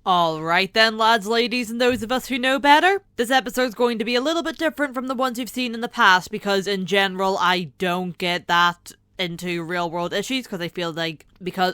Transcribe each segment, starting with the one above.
Alright then, lads, ladies, and those of us who know better. This episode's going to be a little bit different from the ones you've seen in the past because in general I don't get that into real world issues because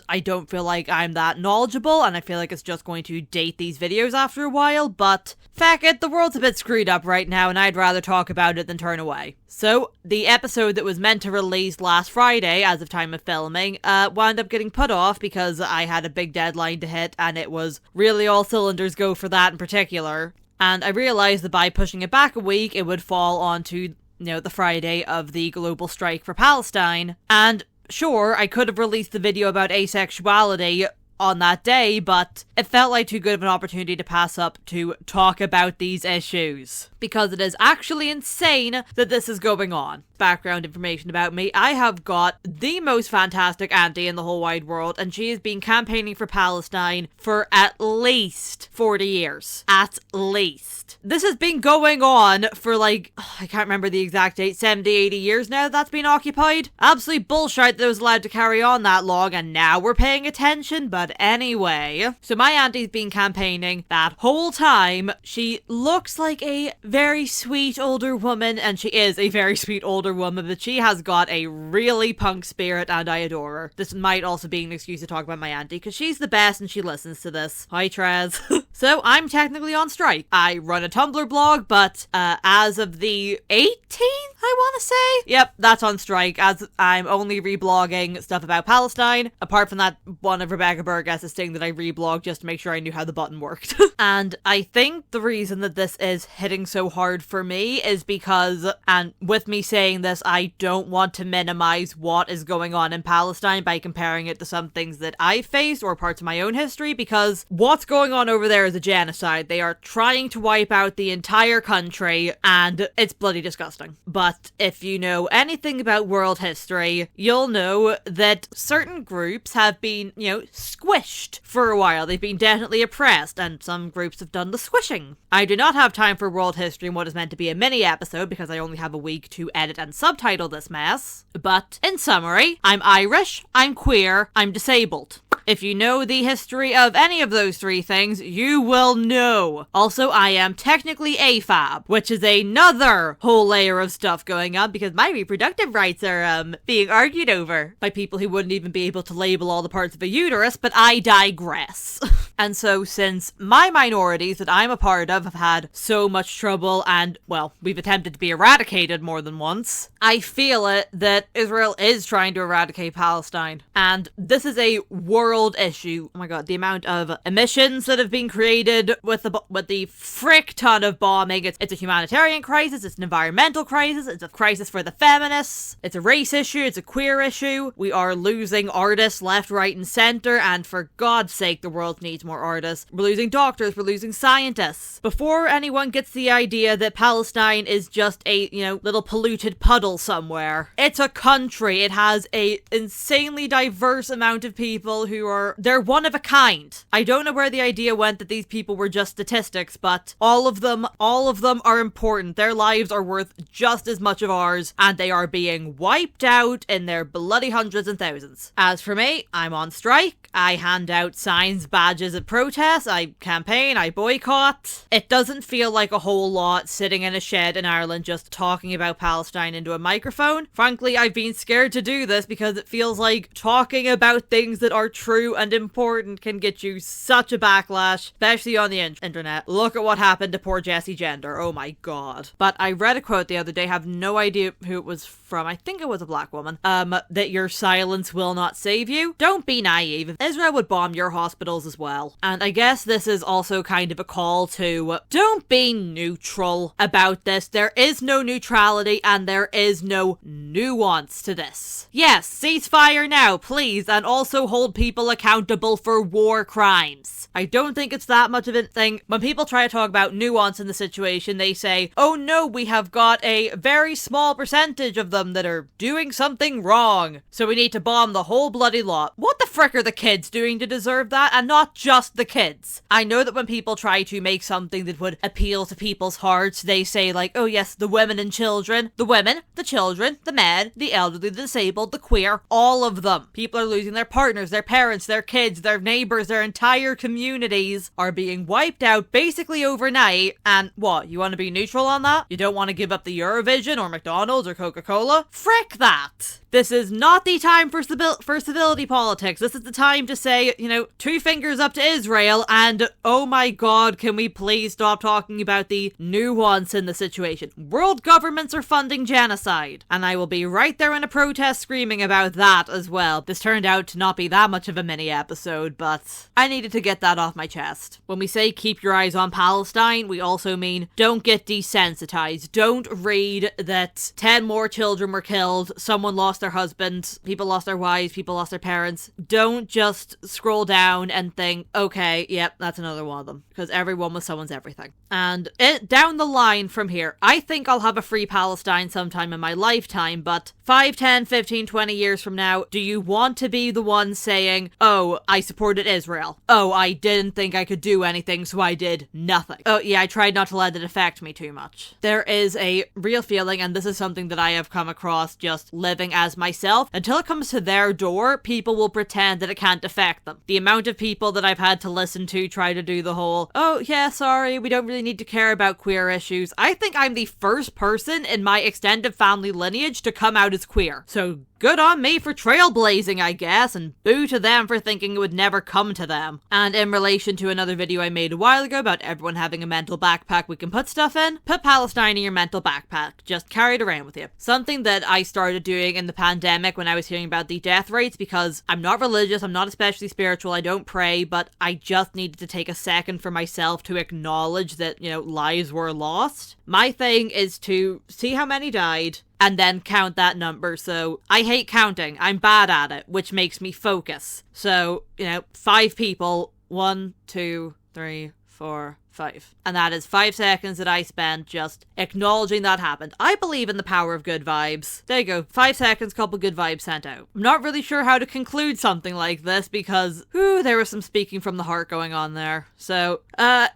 I don't feel like I'm that knowledgeable and I feel like it's just going to date these videos after a while, but feck it, the world's a bit screwed up right now and I'd rather talk about it than turn away. So, the episode that was meant to release last Friday, as of time of filming, wound up getting put off because I had a big deadline to hit and it was really all cylinders go for that in particular. And I realized that by pushing it back a week, it would fall onto the Friday of the global strike for Palestine. And sure, I could have released the video about asexuality on that day, but it felt like too good of an opportunity to pass up to talk about these issues. Because it is actually insane that this is going on. Background information about me: I have got the most fantastic auntie in the whole wide world, and she has been campaigning for Palestine for at least 40 years. At least. This has been going on for I can't remember the exact date, 70, 80 years now that's been occupied. Absolute bullshit that it was allowed to carry on that long, and now we're paying attention, but anyway. So my auntie's been campaigning that whole time. She looks like a very sweet older woman, and she is a very sweet older woman, but she has got a really punk spirit and I adore her. This might also be an excuse to talk about my auntie because she's the best and she listens to this. Hi Trez. So I'm technically on strike. I run a Tumblr blog, but as of the 18th, I want to say? Yep, that's on strike, as I'm only reblogging stuff about Palestine, apart from that one of Rebecca Burgess's thing that I reblogged just to make sure I knew how the button worked. And I think the reason that this is hitting so hard for me is because, and with me saying this, I don't want to minimize what is going on in Palestine by comparing it to some things that I've faced or parts of my own history, because what's going on over there is a genocide. They are trying to wipe out the entire country and it's bloody disgusting. But if you know anything about world history, you'll know that certain groups have been, squished for a while. They've been definitely oppressed and some groups have done the squishing. I do not have time for world history in what is meant to be a mini episode because I only have a week to edit and subtitle this mess. But in summary, I'm Irish, I'm queer, I'm disabled. If you know the history of any of those three things, you will know. Also, I am technically AFAB, which is another whole layer of stuff going on because my reproductive rights are being argued over by people who wouldn't even be able to label all the parts of a uterus, but I digress. And so since my minorities that I'm a part of have had so much trouble and, well, we've attempted to be eradicated more than once, I feel it that Israel is trying to eradicate Palestine. And this is a world issue. Oh my god, the amount of emissions that have been created with the frick ton of bombing. It's a humanitarian crisis, it's an environmental crisis, it's a crisis for the feminists, it's a race issue, it's a queer issue. We are losing artists left, right, and center, and for God's sake, the world needs more artists. We're losing doctors, we're losing scientists. Before anyone gets the idea that Palestine is just a, little polluted puddle somewhere, it's a country. It has a insanely diverse amount of people who they're one of a kind. I don't know where the idea went that these people were just statistics, but all of them are important. Their lives are worth just as much of ours, and they are being wiped out in their bloody hundreds and thousands. As for me, I'm on strike. I hand out signs, badges at protests, I campaign, I boycott. It doesn't feel like a whole lot sitting in a shed in Ireland just talking about Palestine into a microphone. Frankly, I've been scared to do this because it feels like talking about things that are true and important can get you such a backlash, especially on the internet. Look at what happened to poor Jessie Gender. Oh my god. But I read a quote the other day, have no idea who it was from. I think it was a black woman. That your silence will not save you. Don't be naive. Israel would bomb your hospitals as well. And I guess this is also kind of a call to don't be neutral about this. There is no neutrality and there is no nuance to this. Yes, ceasefire now, please, and also hold people accountable for war crimes. I don't think it's that much of a thing. When people try to talk about nuance in the situation, they say, oh no, we have got a very small percentage of them that are doing something wrong, so we need to bomb the whole bloody lot. What the frick are the kids doing to deserve that? And not just the kids. I know that when people try to make something that would appeal to people's hearts, they say like, oh yes, the women and children. The women, the children, the men, the elderly, the disabled, the queer, all of them. People are losing their partners, their parents, parents, their kids, their neighbors, their entire communities are being wiped out basically overnight. And what, you want to be neutral on that? You don't want to give up the Eurovision or McDonald's or Coca-Cola? Frick that! This is not the time for civility politics. This is the time to say, you know, 2 fingers up to Israel, and oh my god, can we please stop talking about the nuance in the situation? World governments are funding genocide, and I will be right there in a protest screaming about that as well. This turned out to not be that much of a mini episode, but I needed to get that off my chest. When we say keep your eyes on Palestine, we also mean don't get desensitized. Don't read that 10 more children were killed, someone lost their husband, people lost their wives, people lost their parents. Don't just scroll down and think, okay, yep, that's another one of them. Because everyone was someone's everything. And down the line from here, I think I'll have a free Palestine sometime in my lifetime, but 5, 10, 15, 20 years from now, do you want to be the one saying, oh, I supported Israel. Oh, I didn't think I could do anything, so I did nothing. Oh, yeah, I tried not to let it affect me too much. There is a real feeling, and this is something that I have come across just living as myself. Until it comes to their door, people will pretend that it can't affect them. The amount of people that I've had to listen to try to do the whole, oh, yeah, sorry, we don't really need to care about queer issues. I think I'm the first person in my extended family lineage to come out as queer. So good on me for trailblazing, I guess, and boo to them for thinking it would never come to them. And in relation to another video I made a while ago about everyone having a mental backpack we can put stuff in, put Palestine in your mental backpack. Just carry it around with you. Something that I started doing in the pandemic when I was hearing about the death rates, because I'm not religious, I'm not especially spiritual, I don't pray, but I just needed to take a second for myself to acknowledge that, you know, lives were lost. My thing is to see how many died, and then count that number. So I hate counting. I'm bad at it, which makes me focus. So, you know, 5 people. 1, 2, 3, 4, 5. And that is 5 seconds that I spent just acknowledging that happened. I believe in the power of good vibes. There you go. 5 seconds, couple good vibes sent out. I'm not really sure how to conclude something like this because, there was some speaking from the heart going on there. So,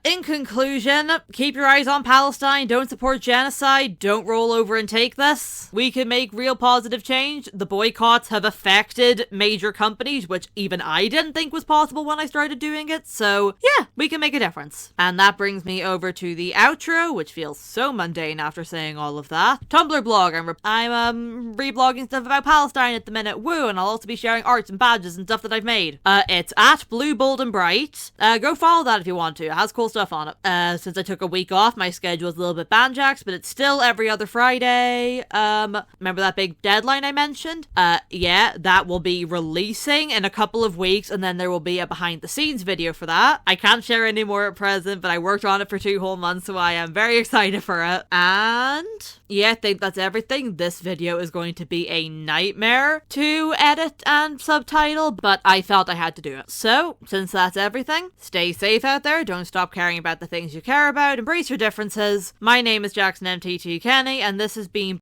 in conclusion, keep your eyes on Palestine. Don't support genocide. Don't roll over and take this. We can make real positive change. The boycotts have affected major companies, which even I didn't think was possible when I started doing it. So, yeah, we can make a difference. And that brings me over to the outro, which feels so mundane after saying all of that. Tumblr blog. I'm reblogging stuff about Palestine at the minute. Woo! And I'll also be sharing arts and badges and stuff that I've made. It's at Blue Bold and Bright. Go follow that if you want to. It has cool stuff on it. Since I took a week off, my schedule's a little bit banjaxed, but it's still every other Friday. Remember that big deadline I mentioned? Yeah, that will be releasing in a couple of weeks, and then there will be a behind the scenes video for that. I can't share any more at present, but I worked on it for 2 whole months, so I am very excited for it. And yeah, I think that's everything. This video is going to be a nightmare to edit and subtitle, but I felt I had to do it. So, since that's everything, stay safe out there, don't stop caring about the things you care about, embrace your differences. My name is Jackson MTT Kenny, and this has been